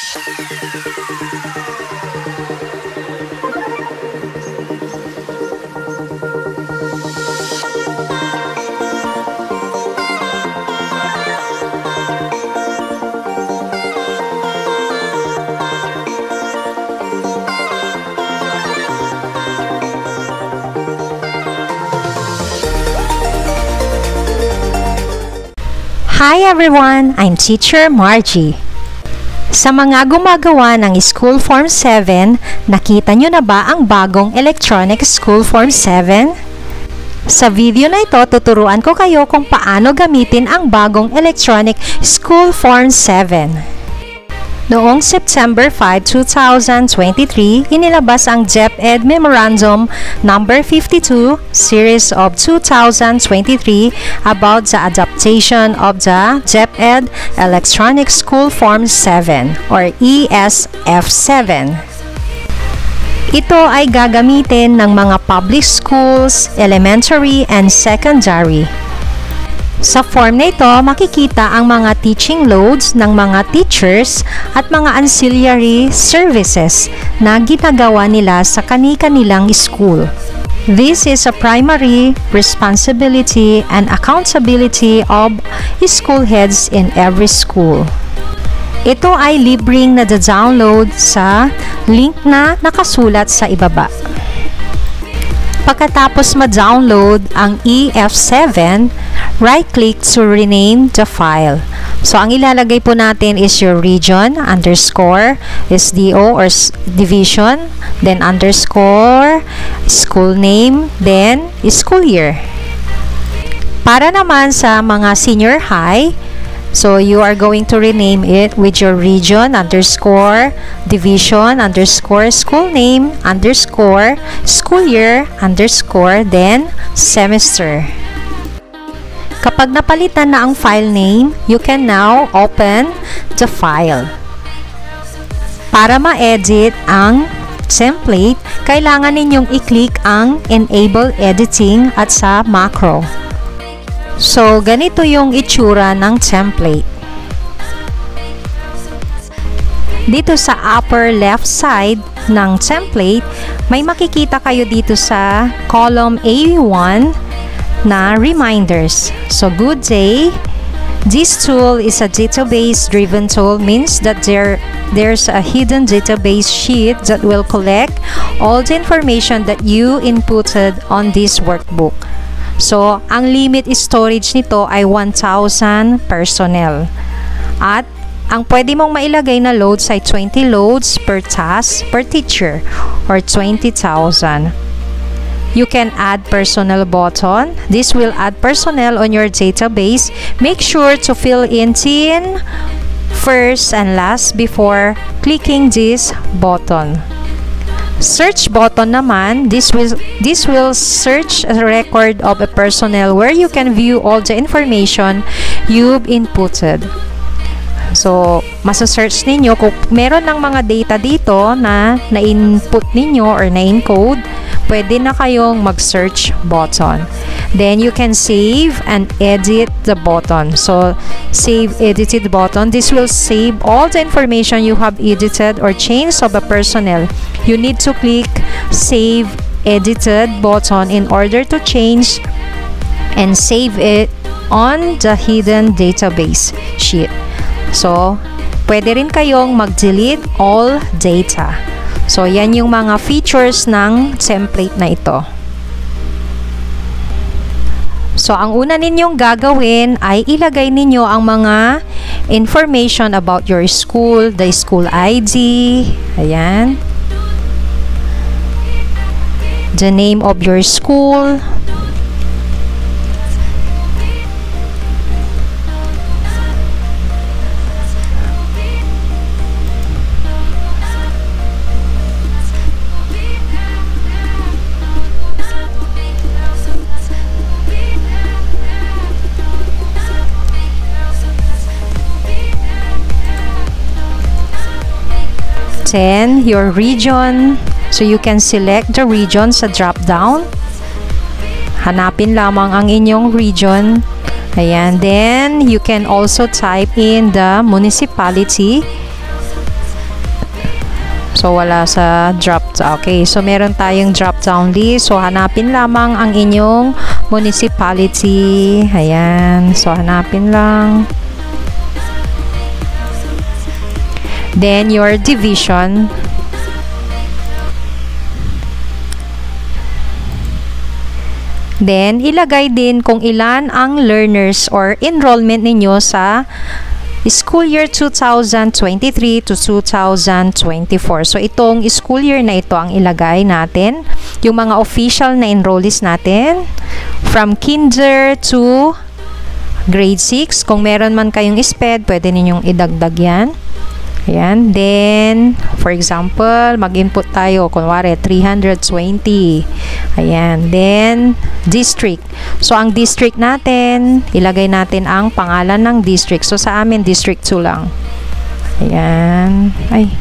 Hi everyone! I'm Teacher Margie. Sa mga gumagawa ng School Form 7, nakita nyo na ba ang bagong Electronic School Form 7? Sa video na ito, tuturuan ko kayo kung paano gamitin ang bagong Electronic School Form 7. Noong September 5, 2023, inilabas ang DepEd Memorandum No. 52, Series of 2023 about the adaptation of the DepEd Electronic School Form 7 or ESF7. Ito ay gagamitin ng mga public schools, elementary and secondary. Sa form na ito, makikita ang mga teaching loads ng mga teachers at mga ancillary services na ginagawa nila sa kani-kanilang school. This is a primary responsibility and accountability of school heads in every school. Ito ay libreng na-download sa link na nakasulat sa ibaba. Pagkatapos ma-download ang EF7, right-click to rename the file. So, ang ilalagay po natin is your region, underscore, SDO or division, then underscore, school name, then school year. Para naman sa mga senior high, so you are going to rename it with your region, underscore, division, underscore, school name, underscore, school year, underscore, then semester. Kapag napalitan na ang file name, you can now open the file. Para ma-edit ang template, kailangan ninyong i-click ang Enable Editing at sa Macro. So, ganito yung itsura ng template. Dito sa upper left side ng template, may makikita kayo dito sa column A1 na reminders. So, good day. This tool is a database-driven tool, means that there's a hidden database sheet that will collect all the information that you inputted on this workbook. So, ang limit storage nito ay 1,000 personnel. At ang pwede mong mailagay na loads ay 20 loads per task per teacher or 20,000. You can add personnel button. This will add personnel on your database. Make sure to fill in 10 first and last before clicking this button. Search button naman, this will search a record of a personnel where you can view all the information you've inputted. So, masasearch ninyo kung meron ng mga data dito na na-input ninyo or na-encode, pwede na kayong mag-search button. Then, you can save and edit the button. So, save edited button. This will save all the information you have edited or changed of a personnel. You need to click Save Edited button in order to change and save it on the hidden database sheet. So, pwede rin kayong mag-delete all data. So, yan yung mga features ng template na ito. So, ang una ninyong gagawin ay ilagay ninyo ang mga information about your school, the school ID, ayan, the name of your school, then your region. So you can select the region sa drop down. Hanapin lamang ang inyong region. Ayan. Then you can also type in the municipality. So, wala sa okay. So, meron tayong drop-down list. So, hanapin lamang ang inyong municipality. Ayan. So, hanapin lang. Then, your division. Then, ilagay din kung ilan ang learners or enrollment ninyo sa school year 2023 to 2024. So, itong school year na ito ang ilagay natin. Yung mga official na enrollees natin from kinder to grade 6. Kung meron man kayong SPED, pwede ninyong idagdag yan. Ayan. Then, for example, mag-input tayo. Kunwari, 320. Ayan. Then, district. So, ang district natin, ilagay natin ang pangalan ng district. So, sa amin, district 2 lang. Ayan. Ay.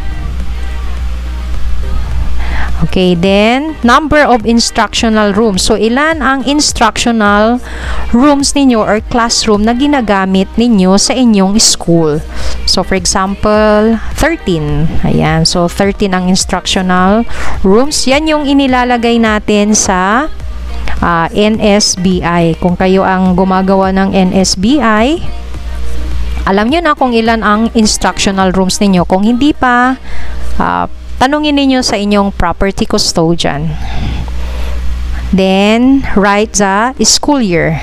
Okay, then, number of instructional rooms. So, ilan ang instructional rooms ninyo or classroom na ginagamit ninyo sa inyong school? So, for example, 13. Ayan. So, 13 ang instructional rooms. Yan yung inilalagay natin sa NSBI. Kung kayo ang gumagawa ng NSBI, alam nyo na kung ilan ang instructional rooms ninyo. Kung hindi pa, tanungin ninyo sa inyong property custodian. Then, write the school year.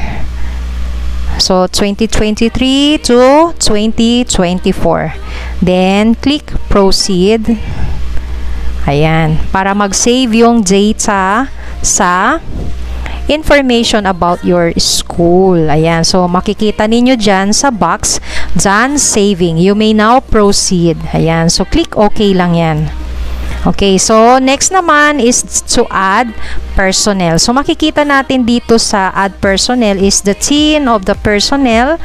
So, 2023 to 2024. Then, click proceed. Ayan. Para mag-save yung data sa information about your school. Ayan. So, makikita ninyo dyan sa box, done saving. You may now proceed. Ayan. So, click OK lang yan. Okay, so next naman is to add personnel. So makikita natin dito sa add personnel is the tin of the personnel,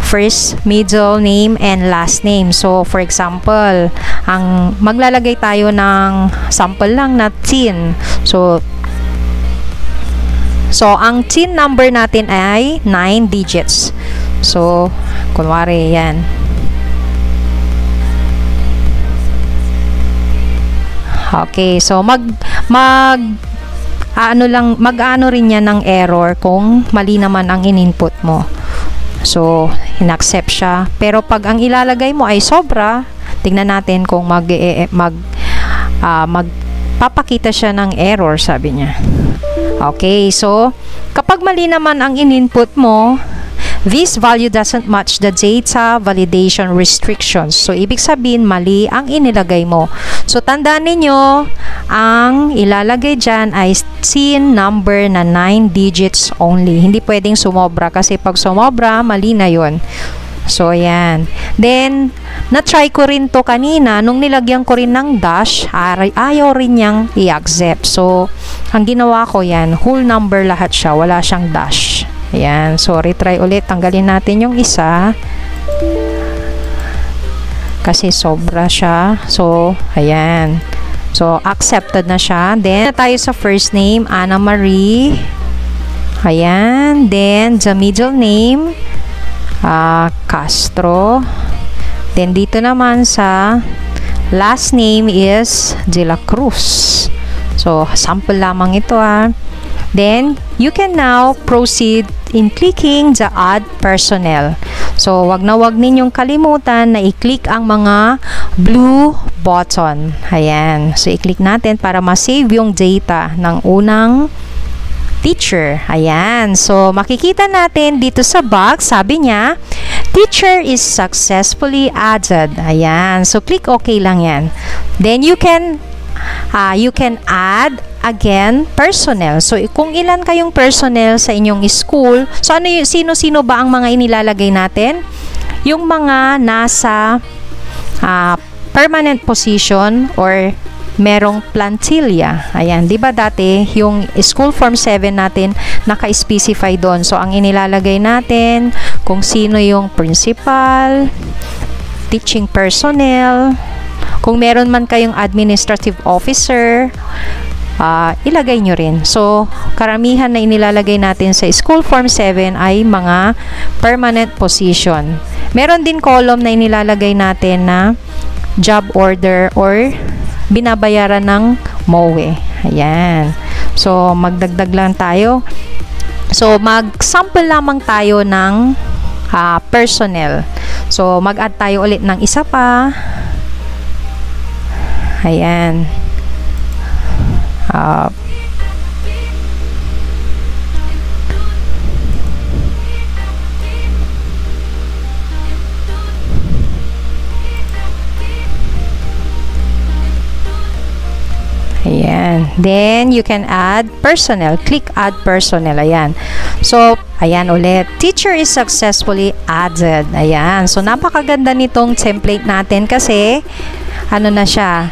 first, middle name, and last name. So for example, ang maglalagay tayo ng sample lang na tin. So ang tin number natin ay 9 digits. So kunwari yan. Okay, so mag-ano rin yan ng error kung mali naman ang in-input mo. So, in-accept siya. Pero pag ang ilalagay mo ay sobra, tingnan natin kung magpapakita siya ng error, sabi niya. Okay, so kapag mali naman ang in-input mo, this value doesn't match the data validation restrictions. So, ibig sabihin, mali ang inilagay mo. So, tandaan ninyo, ang ilalagay dyan ay tin number na 9 digits only. Hindi pwedeng sumobra kasi pag sumobra, mali na yun. So, ayan. Then, na-try ko rin to kanina. Nung nilagyan ko rin ng dash, ayaw rin niyang i-accept. So, ang ginawa ko yan, whole number lahat siya. Wala siyang dash. Ayan. So, retry ulit. Tanggalin natin yung isa. Kasi sobra siya. So, ayan. So, accepted na siya. Then, tayo sa first name, Anna Marie. Ayan. Then, the middle name, Castro. Then, dito naman sa last name is De La Cruz. So, sample lamang ito Then, you can now proceed in clicking the add personnel. So, wag na wag ninyong kalimutan na i-click ang mga blue button. Ayan. So, i-click natin para ma-save yung data ng unang teacher. Ayan. So, makikita natin dito sa box, sabi niya, teacher is successfully added. Ayan. So, click OK lang yan. Then, you can add again personnel. So, kung ilan kayong personnel sa inyong school, so sino-sino ba ang mga inilalagay natin? Yung mga nasa permanent position or merong plantilla. Ayan, 'di ba dati yung school form 7 natin naka-specify doon. So, ang inilalagay natin kung sino yung principal, teaching personnel, kung meron man kayong administrative officer, ilagay nyo rin. So, karamihan na inilalagay natin sa school form 7 ay mga permanent position. Meron din column na inilalagay natin na job order or binabayaran ng MOE. Ayan. So, magdagdag lang tayo. So, mag-sample lamang tayo ng personnel. So, mag-add tayo ulit ng isa pa. Ayan. Ayan. Then, you can add personnel. Click add personnel. Ayan. So, ayan ulit. Teacher is successfully added. Ayan. So, napakaganda nitong template natin kasi, ano na siya,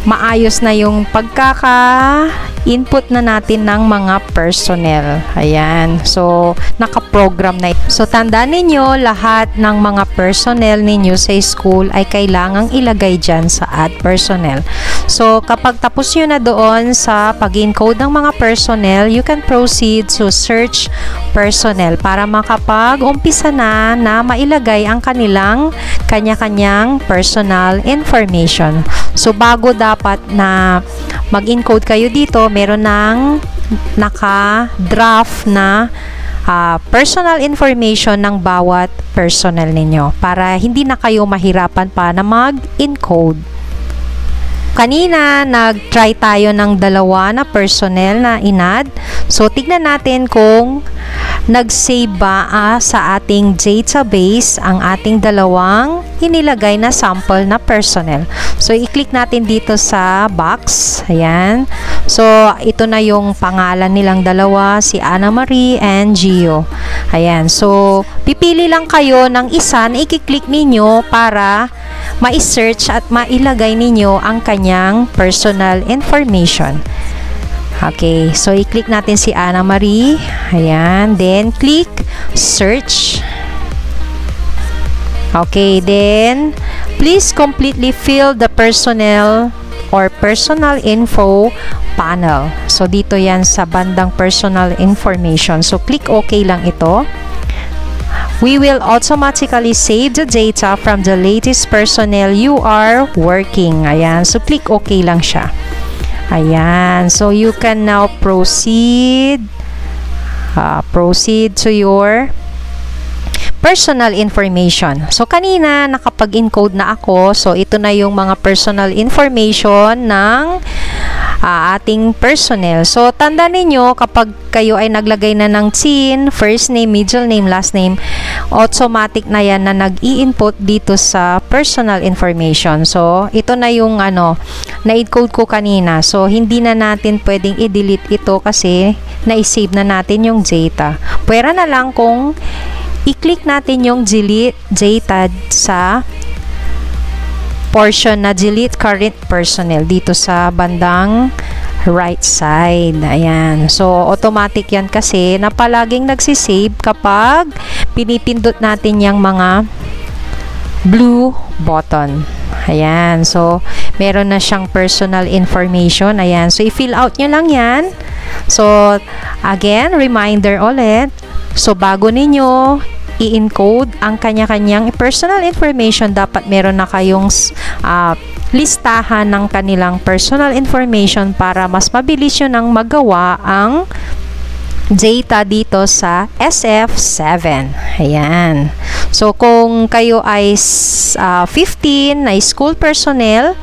maayos na yung pagkaka-input na natin ng mga personnel. Ayan. So, naka-program na. So, tandaan ninyo, lahat ng mga personnel ninyo sa school ay kailangang ilagay dyan sa add personnel. So, kapag tapos nyo na doon sa pag-encode ng mga personnel, you can proceed to search personnel para makapag-umpisa na mailagay ang kanilang kanya-kanyang personal information. So, bago dapat na mag-encode kayo dito, meron ng naka-draft na personal information ng bawat personnel ninyo para hindi na kayo mahirapan pa na mag-encode. Kanina, nag-try tayo ng dalawa na personnel na inad. So, tignan natin kung nag-save ba sa ating database ang ating dalawang inilagay na sample na personnel. So, i-click natin dito sa box. Ayan. So, ito na yung pangalan nilang dalawa, si Ana Marie and Gio. Ayan. So, pipili lang kayo ng isa na i-click ninyo para ma-search at mailagay ninyo ang kanyang personal information. Okay, so i-click natin si Ana Marie. Ayan, then click search. Okay, then please completely fill the personnel or personal info panel. So dito yan sa bandang personal information. So click OK lang ito. We will automatically save the data from the latest personnel you are working. Ayan. So, click OK lang siya. Ayan. So, you can now proceed to your personal information. So, kanina, nakapag-encode na ako. So, ito na yung mga personal information ng ating personnel. So, tanda ninyo, kapag kayo ay naglagay na ng TIN, first name, middle name, last name, automatic na yan na nag-i-input dito sa personal information. So, ito na yung na-encode ko kanina. So, hindi na natin pwedeng i-delete ito kasi na-save na natin yung data. Pwera na lang kung i-click natin yung delete data sa portion na delete current personnel dito sa bandang right side. Ayan. So, automatic yan kasi na palaging nagsisave kapag pinipindot natin yung mga blue button. Ayan. So, meron na siyang personal information. Ayan. So, i-fill out nyo lang yan. So, again, reminder ulit. So, bago ninyo i-encode ang kanya-kanyang personal information, dapat meron na kayong listahan ng kanilang personal information para mas mabilis nyo nang magawa ang data dito sa SF7. Ayan. So, kung kayo ay 15 na school personnel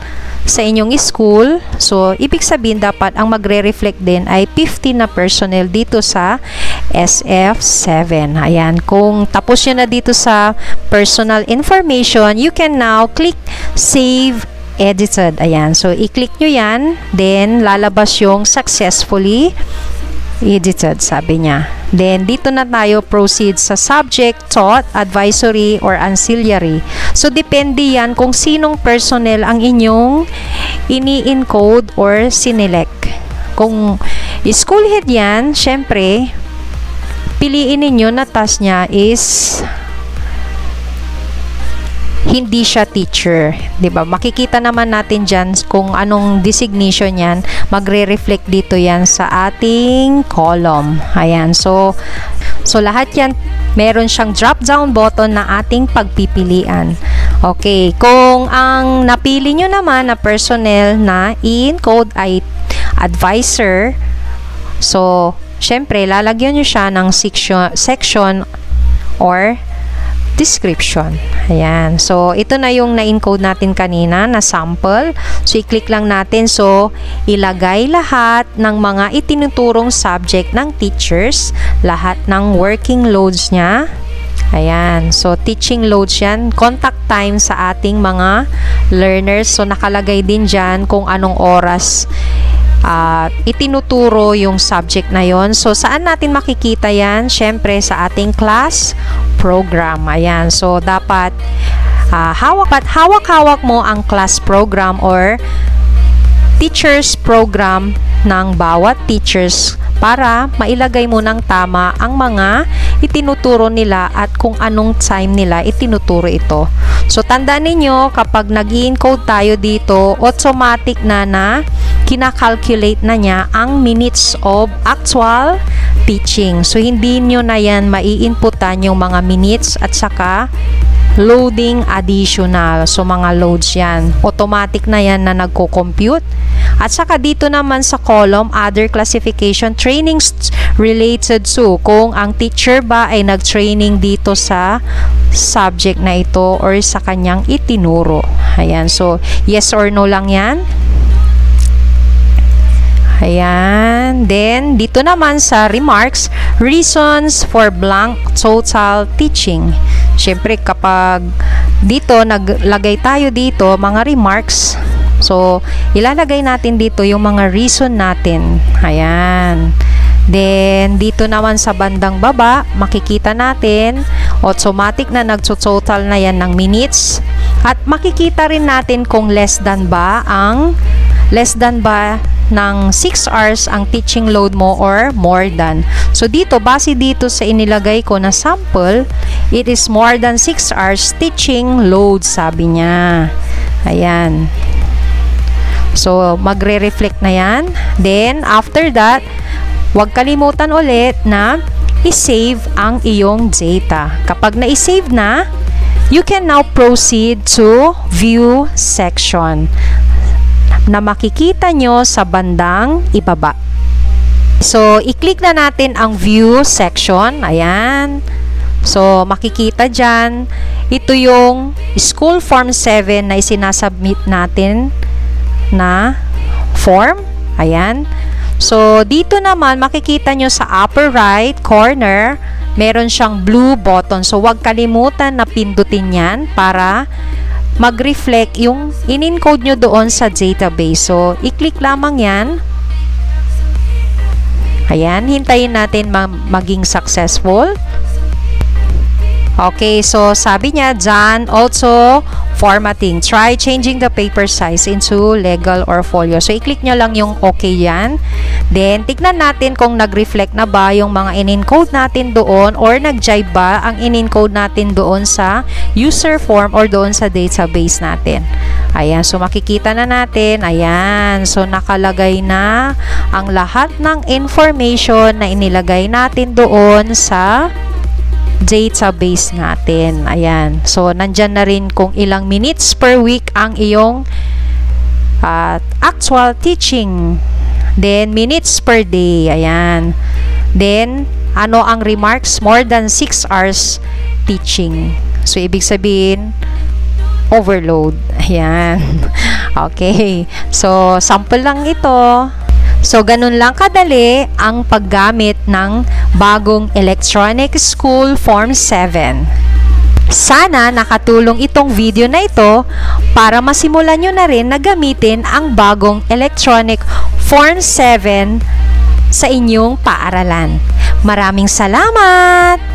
sa inyong school, so, ibig sabihin dapat ang magre-reflect din ay 15 na personnel dito sa SF7. Ayan. Kung tapos nyo na dito sa personal information, you can now click Save Edited. Ayan. So, i-click nyo yan. Then, lalabas yung successfully edited, sabi niya. Then, dito na tayo proceed sa subject, taught, advisory, or ancillary. So, depende yan kung sinong personnel ang inyong ini-encode or sinelect. Kung school head yan, syempre, piliin ninyo na task niya is hindi siya teacher, 'di ba? Makikita naman natin diyan kung anong designation niyan, magre-reflect dito 'yan sa ating column. Ayan. So lahat 'yan meron siyang drop-down button na ating pagpipilian. Okay, kung ang napili nyo naman na personnel na i-encode ay advisor, so, syempre, lalagyan nyo siya ng section or description. Ayan. So, ito na yung na-encode natin kanina na sample. So, i-click lang natin. So, ilagay lahat ng mga itinuturong subject ng teachers, lahat ng working loads niya. Ayan. So, teaching loads yan. Contact time sa ating mga learners. So, nakalagay din dyan kung anong oras itinuturo yung subject na yon. So, saan natin makikita yan? Syempre, sa ating class program. Ayan. So, dapat hawak-hawak mo ang class program or teachers program ng bawat teachers para mailagay mo ng tama ang mga itinuturo nila at kung anong time nila itinuturo ito. So, tandaan ninyo, kapag nag-i-encode tayo dito, automatic na kinakalculate na niya ang minutes of actual teaching. So, hindi nyo na yan mai-inputan yung mga minutes at saka loading additional. So, mga loads yan. Automatic na yan na nagko-compute. At saka dito naman sa column, other classification trainings related to kung ang teacher ba ay nag-training dito sa subject na ito or sa kanyang itinuro. Ayan. So, yes or no lang yan. Ayan. Then, dito naman sa remarks, reasons for blank total teaching. Siyempre, kapag dito, naglagay tayo dito, mga remarks, so, ilalagay natin dito yung mga reason natin. Ayan. Then, dito naman sa bandang baba, makikita natin, automatic na nagtototal na yan ng minutes. At makikita rin natin kung less than ba ng 6 hours ang teaching load mo or more than. So, dito, base dito sa inilagay ko na sample, it is more than 6 hours teaching load, sabi niya. Ayan. So, magre-reflect na yan. Then, after that, huwag kalimutan ulit na i-save ang iyong data. Kapag na-i-save na, you can now proceed to view section na makikita nyo sa bandang ibaba. So, i-click na natin ang view section. Ayan. So, makikita dyan, ito yung school form 7 na isinasubmit natin na form. Ayan. So, dito naman, makikita nyo sa upper right corner, meron siyang blue button. So, huwag kalimutan na pindutin yan para mag-reflect yung in-encode nyo doon sa database. So, i-click lamang yan. Ayan, hintayin natin maging successful. Okay, so sabi niya, done. Also, formatting. Try changing the paper size into legal or folio. So, i-click nyo lang yung okay yan. Then, tignan natin kung nag-reflect na ba yung mga in-encode natin doon or nag-jive ba ang in-encode natin doon sa user form or doon sa database natin. Ayan, so makikita na natin. Ayan, so nakalagay na ang lahat ng information na inilagay natin doon sa database natin. Ayan. So, nandyan na rin kung ilang minutes per week ang iyong actual teaching. Then, minutes per day. Ayan. Then, ano ang remarks? More than 6 hours teaching. So, ibig sabihin, overload. Ayan. Okay. So, sample lang ito. So, ganun lang kadali ang paggamit ng bagong Electronic School Form 7. Sana nakatulong itong video na ito para masimulan nyo na rin na gamitin ang bagong Electronic Form 7 sa inyong paaralan. Maraming salamat!